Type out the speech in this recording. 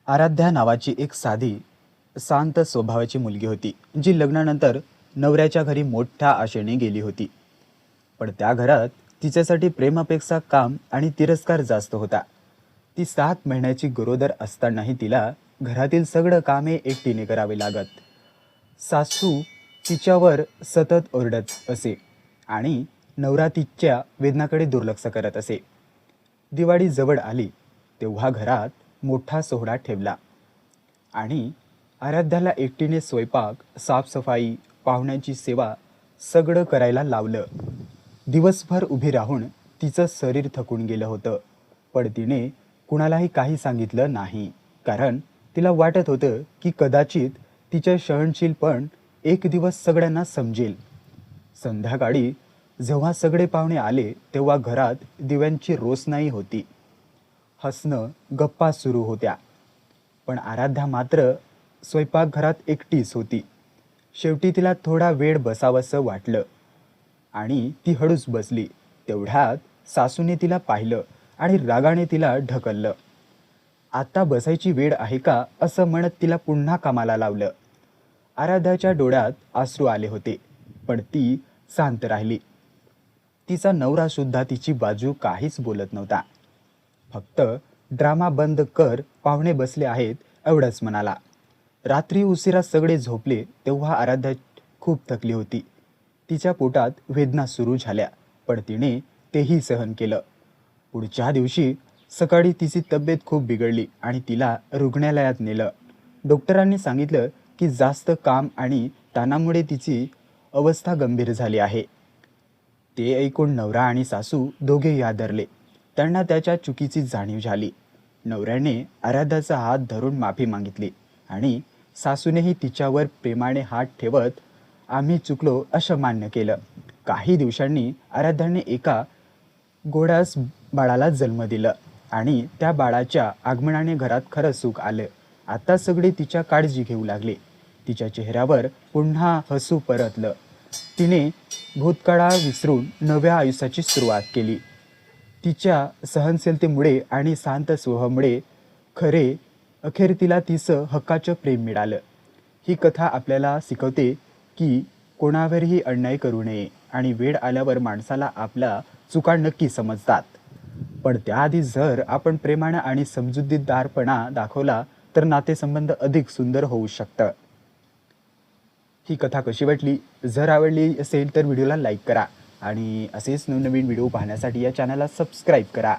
आराध्या नावाची एक साधी, शांत स्वभावाची मुलगी होती, जी लग्नानंतर नवऱ्याच्या घरी मोठ्या आशेने गेली होती. पण त्या घरात तिच्यासाठी प्रेमापेक्षा काम आणि तिरस्कार जास्त होता. ती 7 महिन्याची गरोदर असतानाही तिला घरातील सगळं कामे एकटीने करावे लागत. सासू तिच्यावर सतत ओरडत असे आणि नवरा तिच्या वेदनाकडे दुर्लक्ष करत असे. दिवाळी जवळ आली तेव्हा घरात मोठा सोहळा ठेवला आणि आराध्याला एकटीने स्वयंपाक, साफसफाई, पाहुण्यांची सेवा सगळं करायला लावलं. दिवसभर उभी राहून तिचं शरीर थकून गेलं होतं, पण तिने कुणालाही काही सांगितलं नाही, कारण तिला वाटत होतं की कदाचित तिचं सहनशीलपण एक दिवस सगळ्यांना समजेल. संध्याकाळी जेव्हा सगळे पाहुणे आले तेव्हा घरात दिव्यांची रोषणाई होती. हसणं, गप्पा सुरू होत्या. पण आराध्या मात्र स्वयंपाकघरात एकटीच होती. शेवटी तिला थोडा वेळ बसावंसं वाटलं आणि ती हळूच बसली. तेवढ्यात सासूने तिला पाहिलं आणि रागाने तिला ढकललं. आता बसायची वेळ आहे का, असं म्हणत तिला पुन्हा कामाला लावलं. आराध्याच्या डोळ्यात अश्रू आले होते, पण ती शांत राहिली. तिचा नवरा सुद्धा तिची बाजू काहीच बोलत नव्हता. फक्त ड्रामा बंद कर, पाहुणे बसले आहेत, एवढंच म्हणाला. रात्री उशिरा सगळे झोपले तेव्हा आराध्या खूप थकली होती. तिच्या पोटात वेदना सुरू झाल्या, पण तिने तेही सहन केलं. पुढच्या दिवशी सकाळी तिची तब्येत खूप बिघडली आणि तिला रुग्णालयात नेलं. डॉक्टरांनी सांगितलं की जास्त काम आणि ताणामुळे तिची अवस्था गंभीर झाली आहे. ते ऐकून नवरा आणि सासू दोघेही आदरले. त्यांना त्याच्या चुकीची जाणीव झाली. नवऱ्याने आराध्याचा हात धरून माफी मागितली आणि सासूनेही तिच्यावर प्रेमाने हात ठेवत आम्ही चुकलो असं मान्य केलं. काही दिवसांनी आराध्याने एका गोडास बाळाला जन्म दिला आणि त्या बाळाच्या आगमनाने घरात खरं सुख आलं. आता सगळे तिच्या काळजी घेऊ लागले. तिच्या चेहऱ्यावर पुन्हा हसू परतलं. तिने भूतकाळा विसरून नव्या आयुष्याची सुरुवात केली. तिच्या सहनशीलतेमुळे आणि शांत स्वभावामुळे अखेर तिला तिचं हक्काचं प्रेम मिळालं. ही कथा आपल्याला शिकवते की कोणावरही अन्याय करू नये आणि वेळ आल्यावर माणसाला आपल्या चुका नक्की समजतात. पण त्याआधी जर आपण प्रेमानं आणि समजूतदारपणा दाखवला तर नातेसंबंध अधिक सुंदर होऊ शकतं. ही कथा कशी वाटली? जर आवडली असेल तर व्हिडिओला लाईक करा आणि असेच नवनवीन व्हिडिओ पाहण्यासाठी या चॅनलला सबस्क्राईब करा.